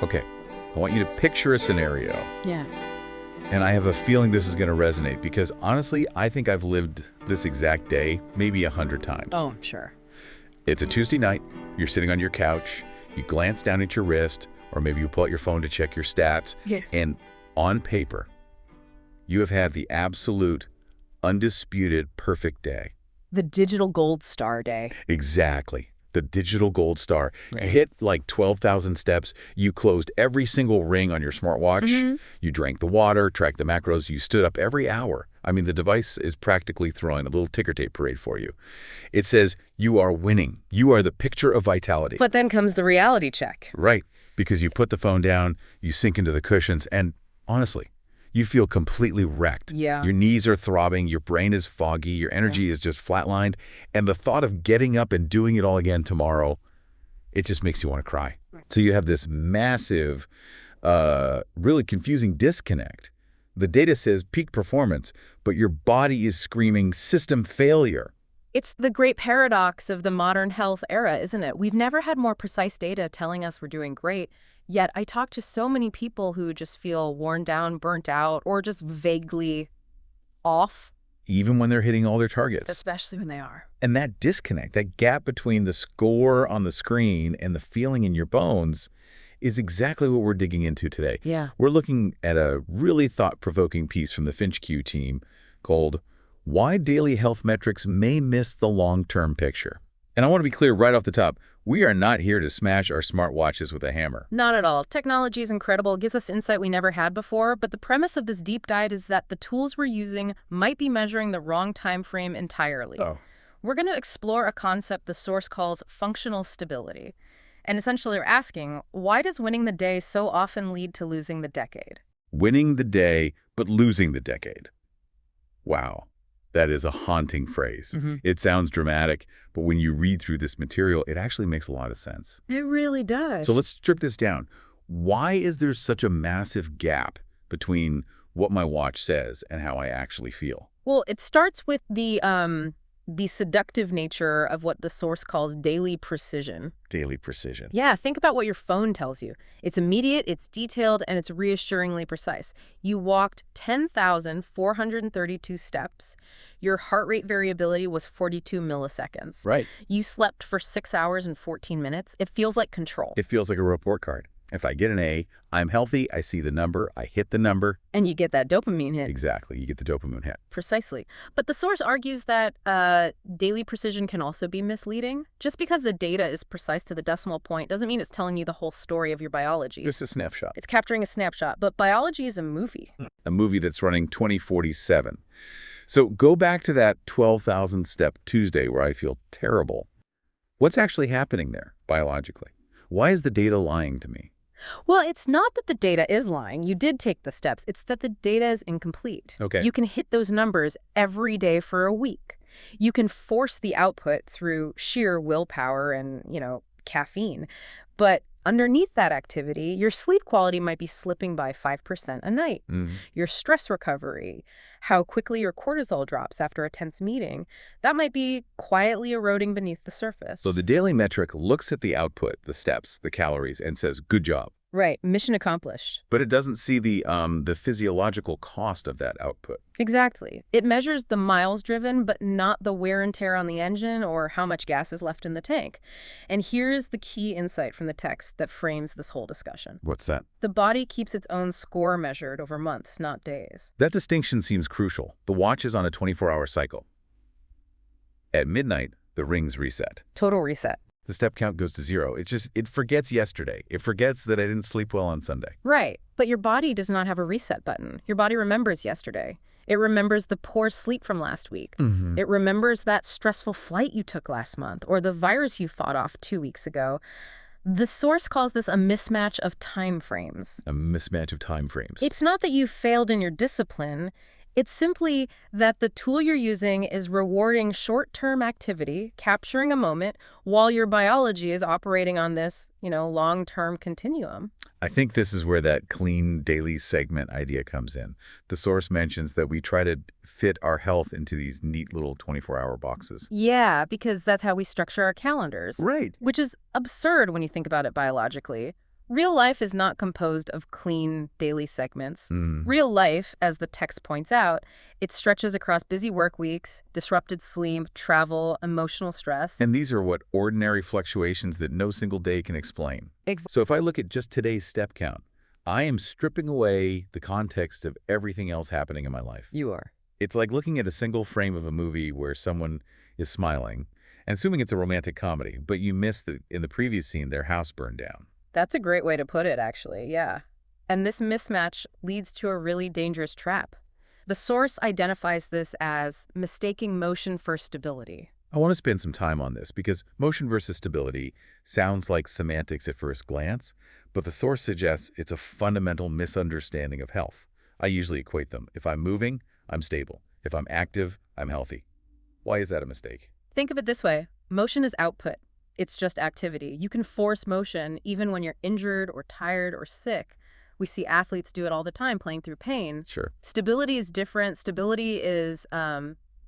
Okay, I want you to picture a scenario. Yeah. And I have a feeling this is going to resonate because honestly, I think I've lived this exact day maybe 100 times. Oh, I'm sure. It's a Tuesday night, you're sitting on your couch, you glance down at your wrist, or maybe you pull out your phone to check your stats, Yeah. and on paper, you have had the absolute, undisputed, perfect day. The digital gold star day. Exactly. The digital gold star. Right. You hit like 12,000 steps. You closed every single ring on your smartwatch. You drank the water, tracked the macros. You stood up every hour. I mean, the device is practically throwing a little ticker tape parade for you. It says, you are winning. You are the picture of vitality. But then comes the reality check. Right. Because you put the phone down, you sink into the cushions, and honestly, you feel completely wrecked. Yeah. Your knees are throbbing, your brain is foggy, your energy is just flatlined, and the thought of getting up and doing it all again tomorrow, it just makes you want to cry. Right. So you have this massive, really confusing disconnect. The data says peak performance, but your body is screaming system failure. It's the great paradox of the modern health era, isn't it? We've never had more precise data telling us we're doing great. Yet I talk to so many people who just feel worn down, burnt out, or just vaguely off. Even when they're hitting all their targets. Especially when they are. And that disconnect, that gap between the score on the screen and the feeling in your bones is exactly what we're digging into today. Yeah. We're looking at a really thought-provoking piece from the FinchQ team called Why Daily Health Metrics May Miss the Long-Term Picture. And I want to be clear right off the top, we are not here to smash our smartwatches with a hammer. Not at all. Technology is incredible, gives us insight we never had before, but the premise of this deep dive is that the tools we're using might be measuring the wrong time frame entirely. Oh. We're going to explore a concept the source calls functional stability. And essentially we're asking, why does winning the day so often lead to losing the decade? Winning the day, but losing the decade. Wow. That is a haunting phrase. It sounds dramatic, but when you read through this material, it actually makes a lot of sense. It really does. So let's strip this down. Why is there such a massive gap between what my watch says and how I actually feel? Well, it starts with the seductive nature of what the source calls daily precision. Daily precision. Yeah, think about what your phone tells you. It's immediate, it's detailed, and it's reassuringly precise. You walked 10,432 steps. Your heart rate variability was 42 milliseconds. Right. You slept for 6 hours and 14 minutes. It feels like control. It feels like a report card. If I get an A, I'm healthy, I see the number, I hit the number. And you get that dopamine hit. Exactly, you get the dopamine hit. Precisely. But the source argues that daily precision can also be misleading. Just because the data is precise to the decimal point doesn't mean it's telling you the whole story of your biology. Just a snapshot. It's capturing a snapshot, but biology is a movie. A movie that's running 2047. So go back to that 12,000 step Tuesday where I feel terrible. What's actually happening there biologically? Why is the data lying to me? Well, it's not that the data is lying. You did take the steps. It's that the data is incomplete. Okay. You can hit those numbers every day for a week. You can force the output through sheer willpower and, caffeine. But underneath that activity, your sleep quality might be slipping by 5% a night. Your stress recovery, how quickly your cortisol drops after a tense meeting, that might be quietly eroding beneath the surface. So the daily metric looks at the output, the steps, the calories, and says, good job. Right. Mission accomplished. But it doesn't see the physiological cost of that output. Exactly. It measures the miles driven, but not the wear and tear on the engine or how much gas is left in the tank. And here's the key insight from the text that frames this whole discussion. What's that? The body keeps its own score measured over months, not days. That distinction seems crucial. The watch is on a 24-hour cycle. At midnight, the rings reset. Total reset. The step count goes to 0. It forgets yesterday. It forgets that I didn't sleep well on Sunday. Right. But your body does not have a reset button. Your body remembers yesterday. It remembers the poor sleep from last week. It remembers that stressful flight you took last month or the virus you fought off 2 weeks ago. The source calls this a mismatch of time frames. A mismatch of time frames. It's not that you failed in your discipline. It's simply that the tool you're using is rewarding short-term activity, capturing a moment, while your biology is operating on this, long-term continuum. I think this is where that clean daily segment idea comes in. The source mentions that we try to fit our health into these neat little 24-hour boxes. Yeah, because that's how we structure our calendars. Right. Which is absurd when you think about it biologically. Real life is not composed of clean daily segments. Mm. Real life, as the text points out, it stretches across busy work weeks, disrupted sleep, travel, emotional stress. And these are what ordinary fluctuations that no single day can explain. So if I look at just today's step count, I am stripping away the context of everything else happening in my life. You are. It's like looking at a single frame of a movie where someone is smiling, and assuming it's a romantic comedy, but you miss that in the previous scene their house burned down. That's a great way to put it, actually, yeah. And this mismatch leads to a really dangerous trap. The source identifies this as mistaking motion for stability. I want to spend some time on this because motion versus stability sounds like semantics at first glance, but the source suggests it's a fundamental misunderstanding of health. I usually equate them. If I'm moving, I'm stable. If I'm active, I'm healthy. Why is that a mistake? Think of it this way. Motion is output. It's just activity. You can force motion even when you're injured or tired or sick. We see athletes do it all the time, playing through pain. Sure. Stability is different. Stability is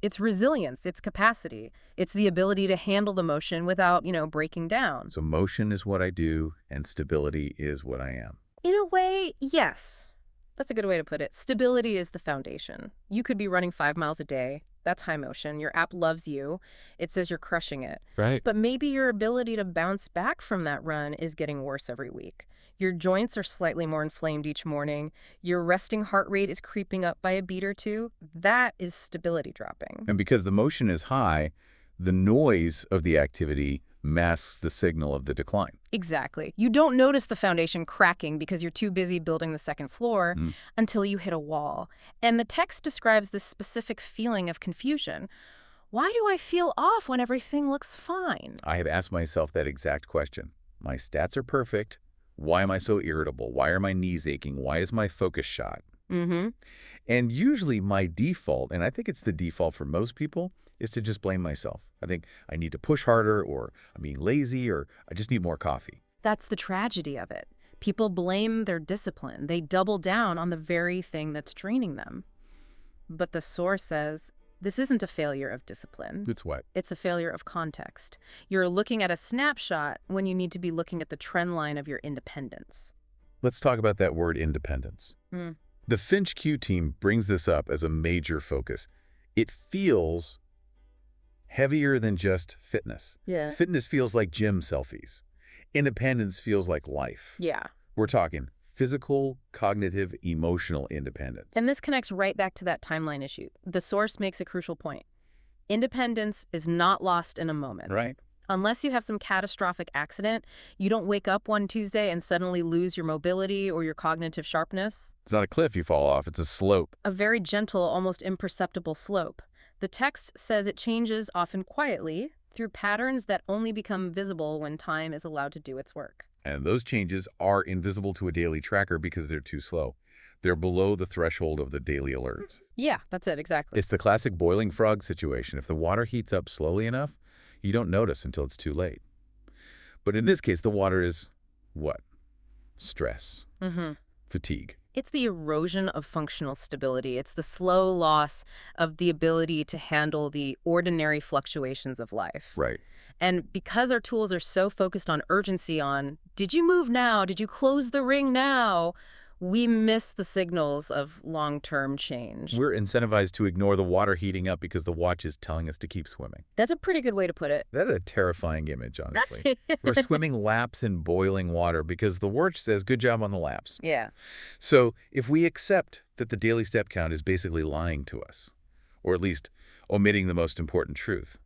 it's resilience, it's capacity. It's the ability to handle the motion without, breaking down. So motion is what I do, and stability is what I am. In a way, yes. That's a good way to put it. Stability is the foundation. You could be running 5 miles a day. That's high motion. Your app loves you. It says you're crushing it. Right. But maybe your ability to bounce back from that run is getting worse every week. Your joints are slightly more inflamed each morning. Your resting heart rate is creeping up by a beat or two. That is stability dropping. And because the motion is high, the noise of the activity masks the signal of the decline. Exactly. You don't notice the foundation cracking because you're too busy building the second floor Mm. until you hit a wall. And the text describes this specific feeling of confusion. Why do I feel off when everything looks fine? I have asked myself that exact question. My stats are perfect. Why am I so irritable? Why are my knees aching? Why is my focus shot? Mm-hmm. And usually my default, and I think it's the default for most people, is to just blame myself. I think I need to push harder, or I'm being lazy, or I just need more coffee. That's the tragedy of it. People blame their discipline. They double down on the very thing that's draining them. But the source says this isn't a failure of discipline. It's what? It's a failure of context. You're looking at a snapshot when you need to be looking at the trend line of your independence. Let's talk about that word independence. Mm. The FinchQ team brings this up as a major focus. It feels heavier than just fitness. Yeah. Fitness feels like gym selfies. Independence feels like life. Yeah. We're talking physical, cognitive, emotional independence. And this connects right back to that timeline issue. The source makes a crucial point. Independence is not lost in a moment. Right? Unless you have some catastrophic accident, you don't wake up one Tuesday and suddenly lose your mobility or your cognitive sharpness. It's not a cliff you fall off, it's a slope. A very gentle, almost imperceptible slope. The text says it changes often quietly through patterns that only become visible when time is allowed to do its work. And those changes are invisible to a daily tracker because they're too slow. They're below the threshold of the daily alerts. Yeah, that's it, exactly. It's the classic boiling frog situation. If the water heats up slowly enough, you don't notice until it's too late. But in this case, the water is what? Stress, fatigue. It's the erosion of functional stability. It's the slow loss of the ability to handle the ordinary fluctuations of life. Right. And because our tools are so focused on urgency, on, did you move now? Did you close the ring now? We miss the signals of long-term change. We're incentivized to ignore the water heating up because the watch is telling us to keep swimming. That's a pretty good way to put it. That's a terrifying image, honestly. We're swimming laps in boiling water because the watch says, good job on the laps. Yeah. So if we accept that the daily step count is basically lying to us, or at least omitting the most important truth,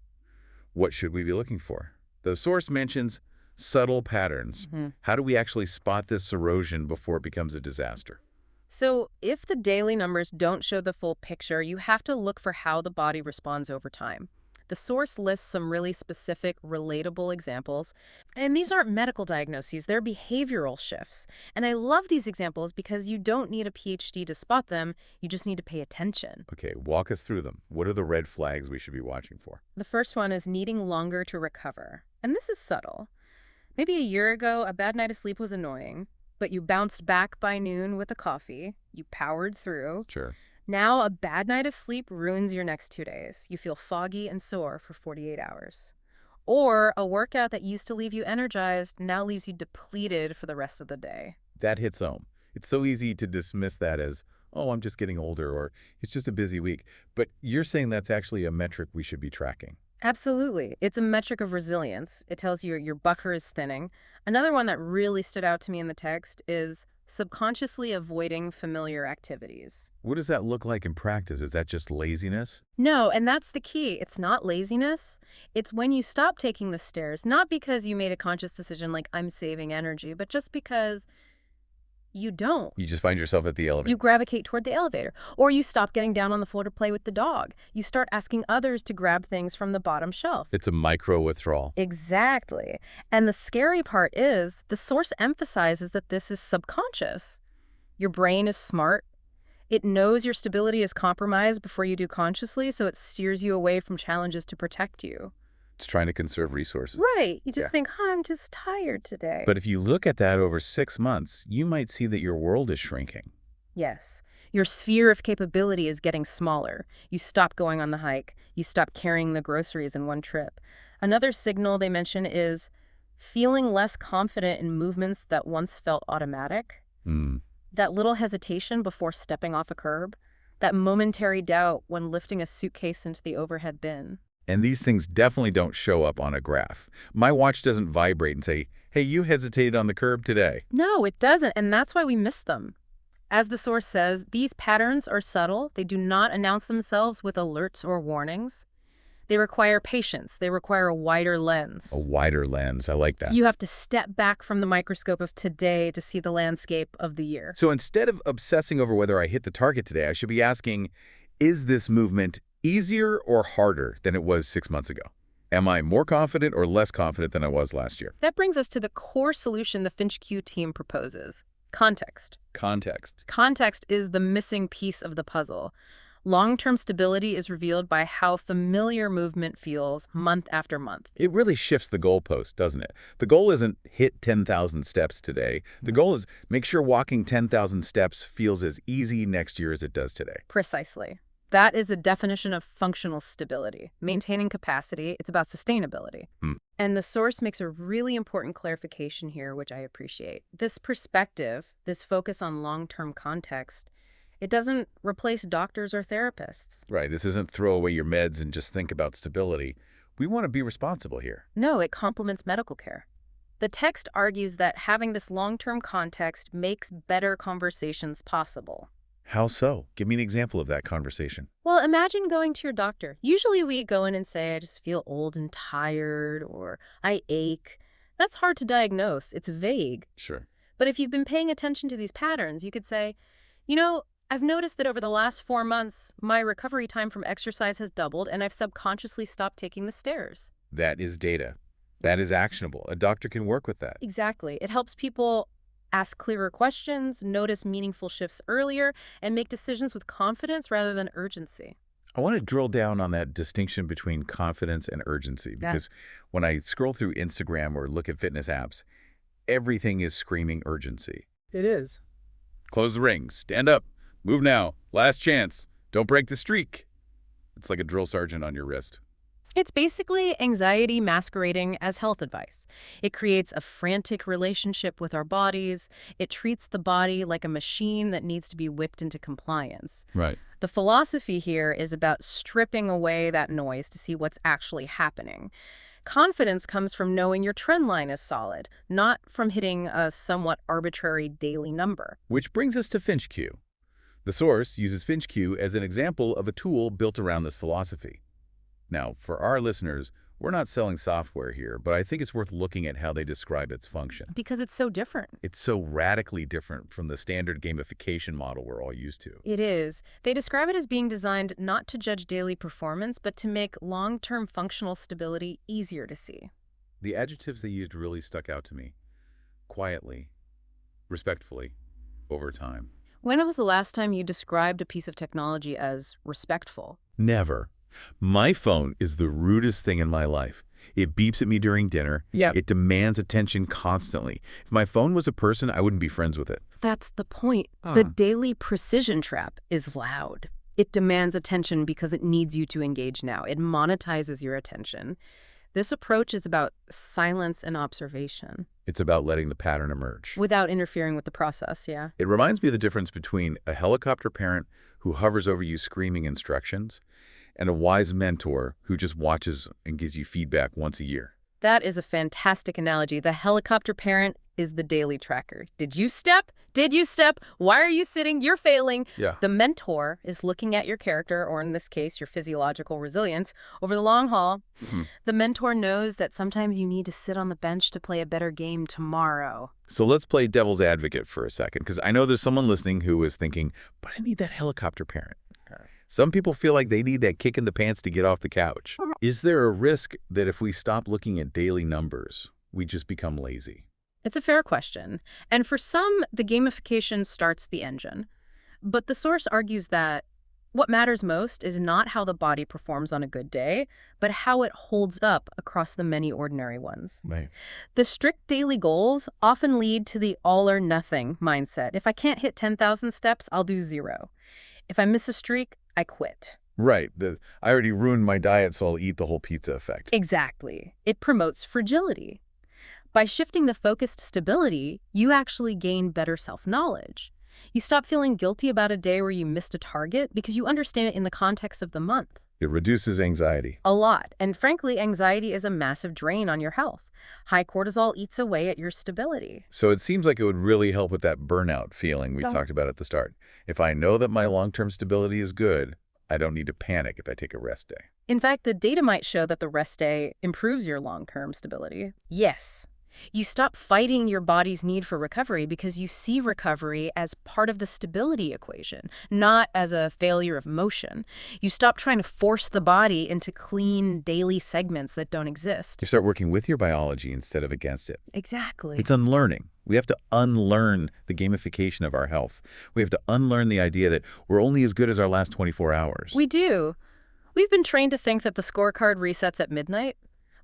what should we be looking for? The source mentions subtle patterns. How do we actually spot this erosion before it becomes a disaster? So if the daily numbers don't show the full picture, you have to look for how the body responds over time. The source lists some really specific, relatable examples. And these aren't medical diagnoses, they're behavioral shifts. And I love these examples because you don't need a PhD to spot them, you just need to pay attention. Okay, walk us through them. What are the red flags we should be watching for? The first one is needing longer to recover. And this is subtle. Maybe a year ago, a bad night of sleep was annoying, but you bounced back by noon with a coffee. You powered through. Sure. Now a bad night of sleep ruins your next 2 days. You feel foggy and sore for 48 hours. Or a workout that used to leave you energized now leaves you depleted for the rest of the day. That hits home. It's so easy to dismiss that as, oh, I'm just getting older, or it's just a busy week. But you're saying that's actually a metric we should be tracking. Absolutely. It's a metric of resilience. It tells you your bucker is thinning. Another one that really stood out to me in the text is subconsciously avoiding familiar activities. What does that look like in practice? Is that just laziness? No, and that's the key. It's not laziness. It's when you stop taking the stairs, not because you made a conscious decision like I'm saving energy, but just because you don't. You just find yourself at the elevator. You gravitate toward the elevator, or you stop getting down on the floor to play with the dog. You start asking others to grab things from the bottom shelf. It's a micro withdrawal. Exactly. And the scary part is the source emphasizes that this is subconscious. Your brain is smart. It knows your stability is compromised before you do consciously, so it steers you away from challenges to protect you. It's trying to conserve resources. Right. You just think, I'm just tired today. But if you look at that over 6 months, you might see that your world is shrinking. Yes. Your sphere of capability is getting smaller. You stop going on the hike. You stop carrying the groceries in one trip. Another signal they mention is feeling less confident in movements that once felt automatic. That little hesitation before stepping off a curb. That momentary doubt when lifting a suitcase into the overhead bin. And these things definitely don't show up on a graph. My watch doesn't vibrate and say, hey, you hesitated on the curb today. No, it doesn't, and that's why we miss them. As the source says, these patterns are subtle. They do not announce themselves with alerts or warnings. They require patience. They require a wider lens. A wider lens. I like that. You have to step back from the microscope of today to see the landscape of the year. So instead of obsessing over whether I hit the target today, I should be asking, is this movement easier or harder than it was 6 months ago? Am I more confident or less confident than I was last year? That brings us to the core solution the FinchQ team proposes. Context. Context. Context is the missing piece of the puzzle. Long-term stability is revealed by how familiar movement feels month after month. It really shifts the goalpost, doesn't it? The goal isn't hit 10,000 steps today. The goal is make sure walking 10,000 steps feels as easy next year as it does today. Precisely. That is the definition of functional stability. Maintaining capacity, it's about sustainability. And the source makes a really important clarification here, which I appreciate. This perspective, this focus on long-term context, it doesn't replace doctors or therapists. Right. This isn't throw away your meds and just think about stability. We want to be responsible here. No, it complements medical care. The text argues that having this long-term context makes better conversations possible. How so? Give me an example of that conversation. Well, imagine going to your doctor. Usually we go in and say, I just feel old and tired, or I ache. That's hard to diagnose. It's vague. Sure. But if you've been paying attention to these patterns, you could say, you know, I've noticed that over the last 4 months, my recovery time from exercise has doubled, and I've subconsciously stopped taking the stairs. That is data. That is actionable. A doctor can work with that. Exactly. It helps people ask clearer questions, notice meaningful shifts earlier, and make decisions with confidence rather than urgency. I want to drill down on that distinction between confidence and urgency, because when I scroll through Instagram or look at fitness apps, everything is screaming urgency. It is. Close the ring. Stand up. Move now. Last chance. Don't break the streak. It's like a drill sergeant on your wrist. It's basically anxiety masquerading as health advice. It creates a frantic relationship with our bodies. It treats the body like a machine that needs to be whipped into compliance. Right. The philosophy here is about stripping away that noise to see what's actually happening. Confidence comes from knowing your trend line is solid, not from hitting a somewhat arbitrary daily number. Which brings us to FinchQ. The source uses FinchQ as an example of a tool built around this philosophy. Now, for our listeners, we're not selling software here, but I think it's worth looking at how they describe its function. Because it's so different. It's so radically different from the standard gamification model we're all used to. It is. They describe it as being designed not to judge daily performance, but to make long-term functional stability easier to see. The adjectives they used really stuck out to me. Quietly, respectfully, over time. When was the last time you described a piece of technology as respectful? Never. My phone is the rudest thing in my life. It beeps at me during dinner. Yep. It demands attention constantly. If my phone was a person, I wouldn't be friends with it. That's the point. The daily precision trap is loud. It demands attention because it needs you to engage now. It monetizes your attention. This approach is about silence and observation. It's about letting the pattern emerge. Without interfering with the process, yeah. It reminds me of the difference between a helicopter parent who hovers over you screaming instructions and a wise mentor who just watches and gives you feedback once a year. That is a fantastic analogy. The helicopter parent is the daily tracker. Did you step? Did you step? Why are you sitting? You're failing. Yeah. The mentor is looking at your character, or in this case, your physiological resilience, over the long haul. The mentor knows that sometimes you need to sit on the bench to play a better game tomorrow. So let's play devil's advocate for a second, because I know there's someone listening who is thinking, but I need that helicopter parent. Some people feel like they need that kick in the pants to get off the couch. Is there a risk that if we stop looking at daily numbers, we just become lazy? It's a fair question. And for some, the gamification starts the engine. But the source argues that what matters most is not how the body performs on a good day, but how it holds up across the many ordinary ones. Right. The strict daily goals often lead to the all or nothing mindset. If I can't hit 10,000 steps, I'll do 0. If I miss a streak, I quit. Right. I already ruined my diet, so I'll eat the whole pizza effect. Exactly. It promotes fragility. By shifting the focus to stability, you actually gain better self-knowledge. You stop feeling guilty about a day where you missed a target because you understand it in the context of the month. It reduces anxiety. A lot. And frankly, anxiety is a massive drain on your health. High cortisol eats away at your stability. So it seems like it would really help with that burnout feeling we talked about at the start. If I know that my long-term stability is good, I don't need to panic if I take a rest day. In fact, the data might show that the rest day improves your long-term stability. Yes. You stop fighting your body's need for recovery because you see recovery as part of the stability equation, not as a failure of motion. You stop trying to force the body into clean daily segments that don't exist. You start working with your biology instead of against it. Exactly. It's unlearning. We have to unlearn the gamification of our health. We have to unlearn the idea that we're only as good as our last 24 hours. We do. We've been trained to think that the scorecard resets at midnight.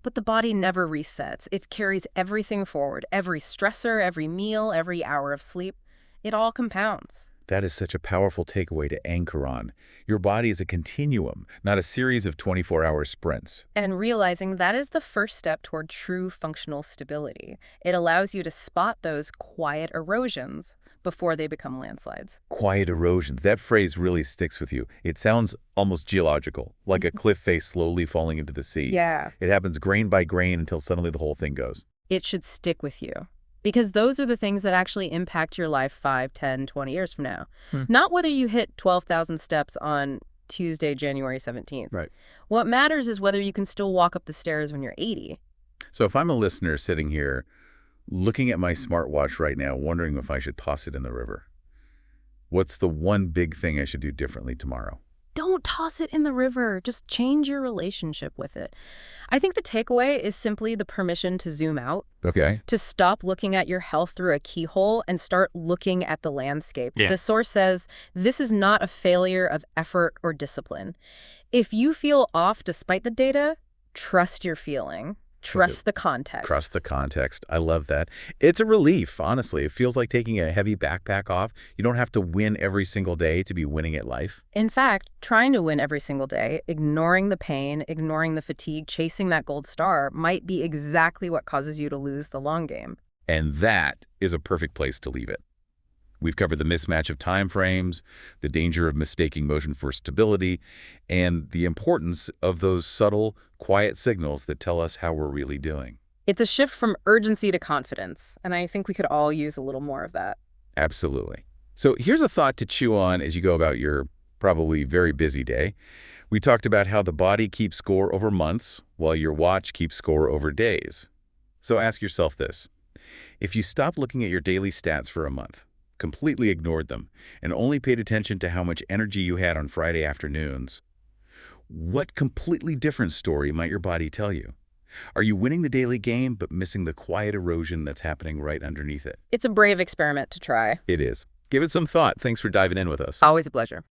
But the body never resets. It carries everything forward. Every stressor, every meal, every hour of sleep. It all compounds. That is such a powerful takeaway to anchor on. Your body is a continuum, not a series of 24-hour sprints. And realizing that is the first step toward true functional stability. It allows you to spot those quiet erosions before they become landslides. Quiet erosions. That phrase really sticks with you. It sounds almost geological, like a cliff face slowly falling into the sea. Yeah. It happens grain by grain until suddenly the whole thing goes. It should stick with you. Because those are the things that actually impact your life 5, 10, 20 years from now. Not whether you hit 12,000 steps on Tuesday, January 17th. Right. What matters is whether you can still walk up the stairs when you're 80. So if I'm a listener sitting here looking at my smartwatch right now, wondering if I should toss it in the river, what's the one big thing I should do differently tomorrow? Don't toss it in the river. Just change your relationship with it. I think the takeaway is simply the permission to zoom out. Okay. To stop looking at your health through a keyhole and start looking at the landscape. Yeah. The source says this is not a failure of effort or discipline. If you feel off despite the data, trust your feeling. Trust the context. Trust the context. I love that. It's a relief, honestly. It feels like taking a heavy backpack off. You don't have to win every single day to be winning at life. In fact, trying to win every single day, ignoring the pain, ignoring the fatigue, chasing that gold star might be exactly what causes you to lose the long game. And that is a perfect place to leave it. We've covered the mismatch of time frames, the danger of mistaking motion for stability, and the importance of those subtle, quiet signals that tell us how we're really doing. It's a shift from urgency to confidence, and I think we could all use a little more of that. Absolutely. So here's a thought to chew on as you go about your probably very busy day. We talked about how the body keeps score over months, while your watch keeps score over days. So ask yourself this. If you stop looking at your daily stats for a month, completely ignored them, and only paid attention to how much energy you had on Friday afternoons, what completely different story might your body tell you? Are you winning the daily game but missing the quiet erosion that's happening right underneath it? It's a brave experiment to try. It is. Give it some thought. Thanks for diving in with us. Always a pleasure.